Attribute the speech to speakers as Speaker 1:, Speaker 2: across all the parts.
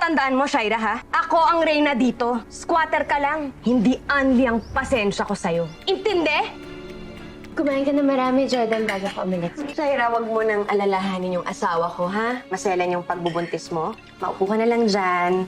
Speaker 1: tandaan mo, Shaira, ha? Ako ang reyna dito. Squatter ka lang. Hindi unli ang pasensya ko sa'yo. Intindi?
Speaker 2: Kumain ka na marami, Jordan, bago ka umalis.
Speaker 1: Shaira, wag mo nang alalahanin yung asawa ko, ha? Maselan yung pagbubuntis mo. Maupo ka na lang dyan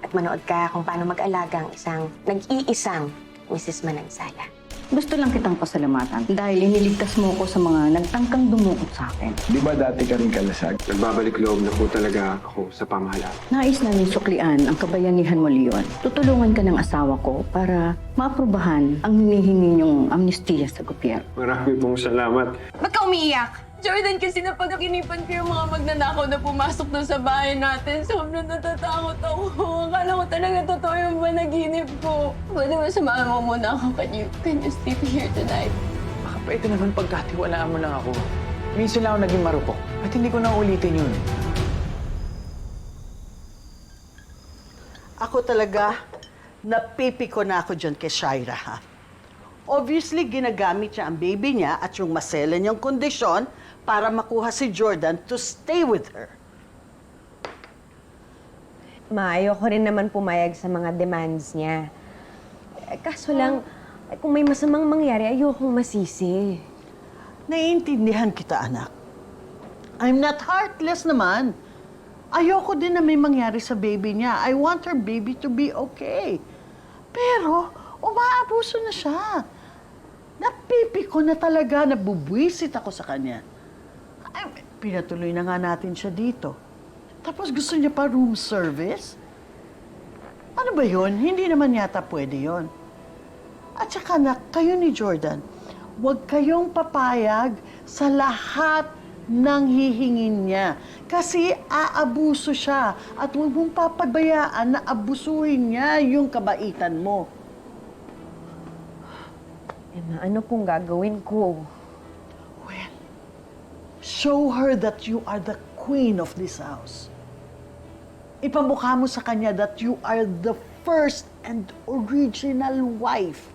Speaker 1: at manood ka kung paano mag-alaga ang isang nag-iisang Mrs. Manansala.
Speaker 3: Gusto lang kitang pasalamatan dahil iniligtas mo ko sa mga nagtangkang dumukot sa akin.
Speaker 4: Di ba dati ka rin kalasag? Nagbabalik loob na po talaga ako sa pamahalaan.
Speaker 3: Nais namin suklian ang kabayanihan mo, Leon. Tutulungan ka ng asawa ko para maaprubahan ang hinihingi niyong amnestiya sa gobyerno.
Speaker 4: Marami pong salamat.
Speaker 1: Ba't ka umiiyak?
Speaker 2: Jordan, kasi napagkakinipan ko yung mga magnanakaw na pumasok doon sa bahay natin. Sobrang natatakot ako. Akala ko talaga totoo yung panaginip ko. Pwede ba samahan mo muna ako? Can you sleep here tonight?
Speaker 5: Baka pwede naman pagkatiwalaan mo lang ako. Minsan lang ako naging marupok at hindi ko na ulitin yun.
Speaker 6: Ako talaga, napipiko na ako dyan kay Shaira, ha? Obviously, ginagamit niya ang baby niya at yung masela niyang kondisyon para makuha si Jordan to stay with her.
Speaker 1: Ayoko rin naman pumayag sa mga demands niya. Kaso lang, kung may masamang mangyari, ayokong masisi.
Speaker 6: Naiintindihan kita, anak. I'm not heartless naman. Ayoko din na may mangyari sa baby niya. I want her baby to be okay. Pero, umaabuso na siya. Napipiko na talaga, nabubwisit ako sa kanya. Ay, pinatuloy na nga natin siya dito. Tapos gusto niya pa room service? Ano ba yun? Hindi naman yata pwede yun. At saka na, kayo ni Jordan, huwag kayong papayag sa lahat ng hihingin niya. Kasi aabuso siya at huwag mong papabayaan na abusuhin niya yung kabaitan mo.
Speaker 1: Emma, ano pong gagawin ko?
Speaker 6: Well, show her that you are the queen of this house. Ipamukha mo sa kanya that you are the first and original wife.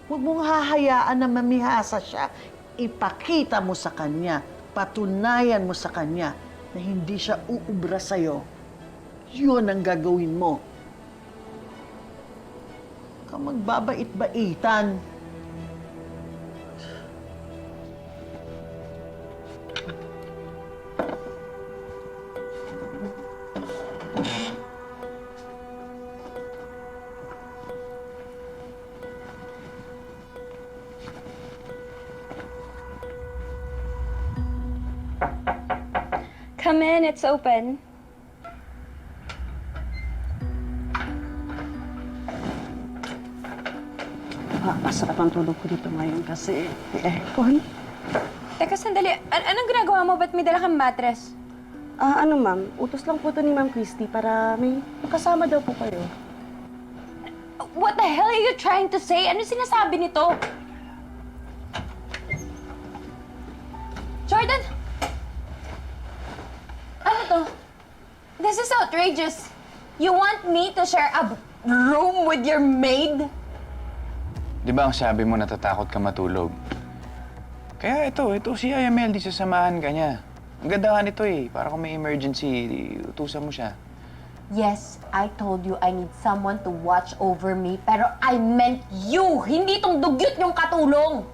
Speaker 6: Huwag mong hahayaan na mamihasa siya. Ipakita mo sa kanya, patunayan mo sa kanya na hindi siya uubra sa'yo. Yun ang gagawin mo. Ka magbabait-baitan.
Speaker 2: Come in, it's open.
Speaker 3: Masarap ang tulog ko dito ngayon kasi aircon.
Speaker 2: Teka, sandali. Anong ginagawa mo? Ba't may dala kang mattress?
Speaker 7: Ano ma'am, utos lang po to ni Ma'am Christy para may makasama daw po kayo.
Speaker 2: What the hell are you trying to say? Ano sinasabi nito? Jordan! Ano to? This is outrageous. You want me to share a room with your maid?
Speaker 5: Di ba ang sabi mo natatakot ka matulog? Kaya ito si IML, di sasamahan ka niya. Ang ganda nga nito eh, para kung may emergency, utusan mo siya.
Speaker 2: Yes, I told you I need someone to watch over me, pero I meant you! Hindi tong dugyot yung katulong!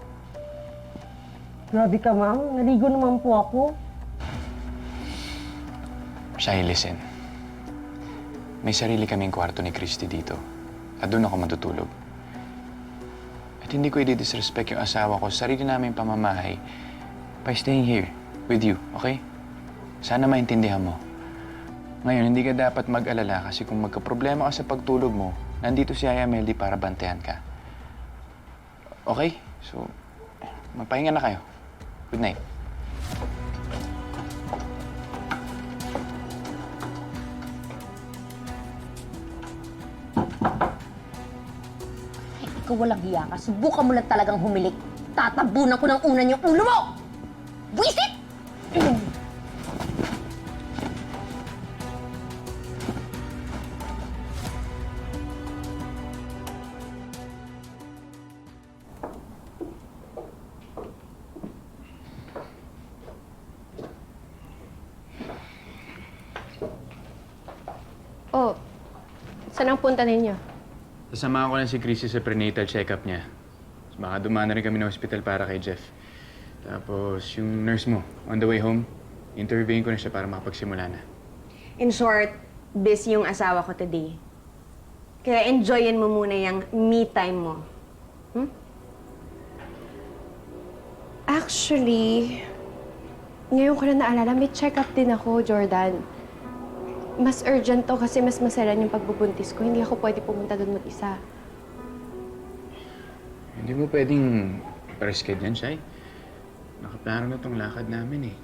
Speaker 7: Grabe ka ma'am, naligo naman po ako.
Speaker 5: Shai, listen. May sarili kaming kwarto ni Christy dito. At doon ako matutulog. At hindi ko i-disrespect yung asawa ko sa sarili naming pamamahay by staying here with you, okay? Sana maintindihan mo. Ngayon, hindi ka dapat mag-alala kasi kung magka-problema ka sa pagtulog mo, nandito si Aya Meldy para bantayan ka. Okay? So, magpahinga na kayo. Good night.
Speaker 2: Ikaw walang hiya ka. Subukan mo lang talagang humilik. Tatabunan ko ng unan yung ulo mo! Buisit! Oh, saan ang punta ninyo?
Speaker 5: Sasamahan ko lang si Christy sa prenatal check-up niya. Tapos baka dumaan na rin kami ng hospital para kay Jeff. Tapos yung nurse mo, on the way home, interviewin ko na siya para makapagsimula na.
Speaker 1: In short, busy yung asawa ko today. Kaya enjoyin mo muna yung me time mo.
Speaker 2: Actually, ngayon ko na naalala, may check-up din ako, Jordan. Mas urgent to kasi mas maselan yung pagbubuntis ko. Hindi ako pwede pumunta doon mag-isa.
Speaker 5: Hindi mo pwedeng pa-reschedule yan, Shai. Nakaplano na tong lakad namin eh.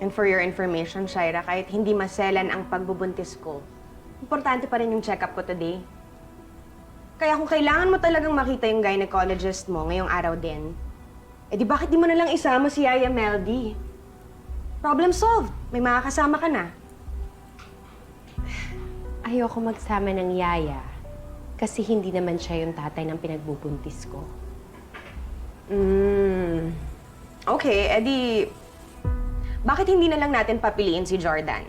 Speaker 1: And for your information, Shaira, kahit hindi maselan ang pagbubuntis ko, importante pa rin yung check-up ko today. Kaya kung kailangan mo talagang makita yung gynecologist mo ngayong araw din, eh di bakit di mo na lang isama si Yaya Meldy? Problem solved. May makakasama ka na.
Speaker 2: Ayoko magsama ng yaya kasi hindi naman siya yung tatay ng pinagbubuntis ko.
Speaker 1: Okay, edi... Bakit hindi na lang natin papiliin si Jordan?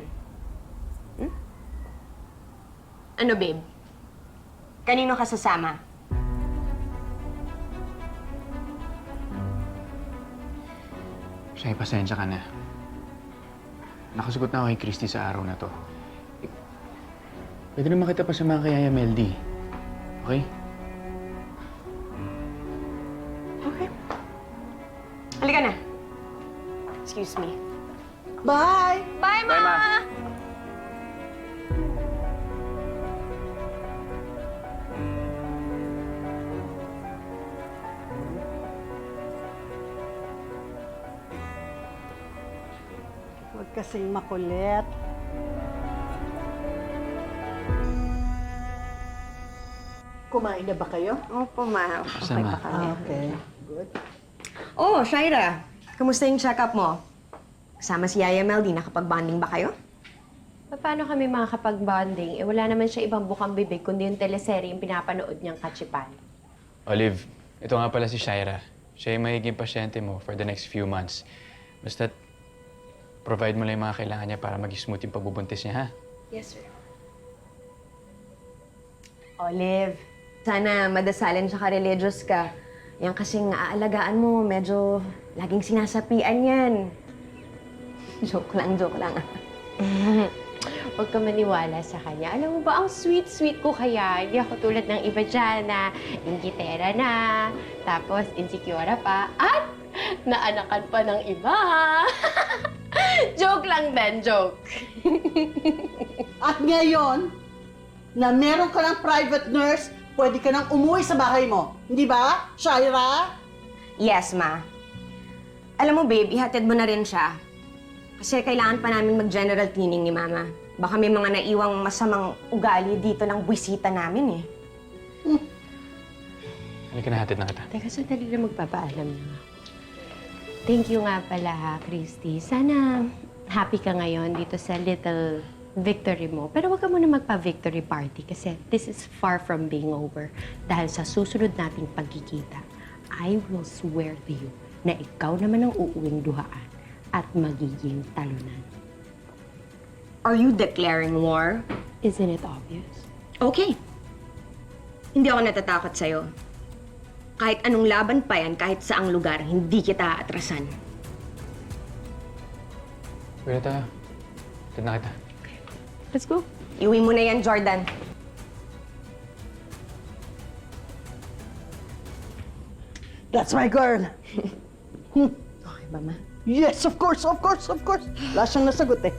Speaker 1: Ano, babe? Kanino ka sasama?
Speaker 5: Shai, pasensya ka na. Nakasugot na ako kay Christy sa araw na to. Pwede naman kita pasama kay Yaya Meldy. Okay?
Speaker 1: Okay. Halika na. Excuse me.
Speaker 6: Bye!
Speaker 1: Bye, Ma!
Speaker 5: Bye, Ma.
Speaker 6: Huwag kasing makulit. Kumain na ba kayo?
Speaker 1: Opo, Ma. Okay
Speaker 5: Sama.
Speaker 1: pa kami.
Speaker 6: Okay, good.
Speaker 1: Oh, Shaira. Kamusta yung check-up mo? Kasama si Yaya Meldy. Nakapag-bonding ba kayo?
Speaker 2: Paano kami makakapag-bonding? Eh, wala naman siya ibang bukang bibig kundi yung teleserye yung pinapanood niyang kachipan.
Speaker 5: Olive, ito nga pala si Shaira. Siya yung magiging pasyente mo for the next few months. Basta provide mo lang yung mga kailangan niya para maging smooth yung pagbubuntis niya, ha?
Speaker 2: Yes, sir.
Speaker 1: Olive, sana madasalin siya ka-religious ka. Yan kasing aalagaan mo, medyo laging sinasapian yan. Joke lang, joke lang.
Speaker 2: Huwag ka maniwala sa kanya. Alam mo ba, ang sweet-sweet ko kaya. Hindi ako tulad ng iba dyan na ingitera na, tapos insecure pa, at naanakan pa ng iba. Joke lang din, joke.
Speaker 6: At ngayon, na meron ka ng private nurse, pwede ka nang umuwi sa bahay mo. Hindi ba, Shaira?
Speaker 1: Yes, Ma. Alam mo, babe, ihatid mo na rin siya. Kasi kailangan pa namin mag-general cleaning ni Mama. Baka may mga naiwang masamang ugali dito ng buwisita namin eh.
Speaker 5: Halika na, hatid na kita.
Speaker 2: Teka, sandali na magpapaalam na ako. Thank you nga pala ha, Christy. Sana happy ka ngayon dito sa little victory mo. Pero huwag ka muna magpa-victory party kasi this is far from being over. Dahil sa susunod nating pagkikita, I will swear to you na ikaw naman ang uuwing duhaan at magiging talunan.
Speaker 1: Are you declaring war?
Speaker 2: Isn't it obvious?
Speaker 1: Okay. Hindi ako natatakot sa'yo. Kahit anong laban pa yan, kahit saang lugar, hindi kita atrasan.
Speaker 5: Pwede tayo. Hatid na kita.
Speaker 2: Let's go.
Speaker 1: Iuwi mo na yan, Jordan.
Speaker 6: That's my girl.
Speaker 1: Okay ba, Ma?
Speaker 6: Yes, of course, of course, of course. Wala siyang nasagot eh.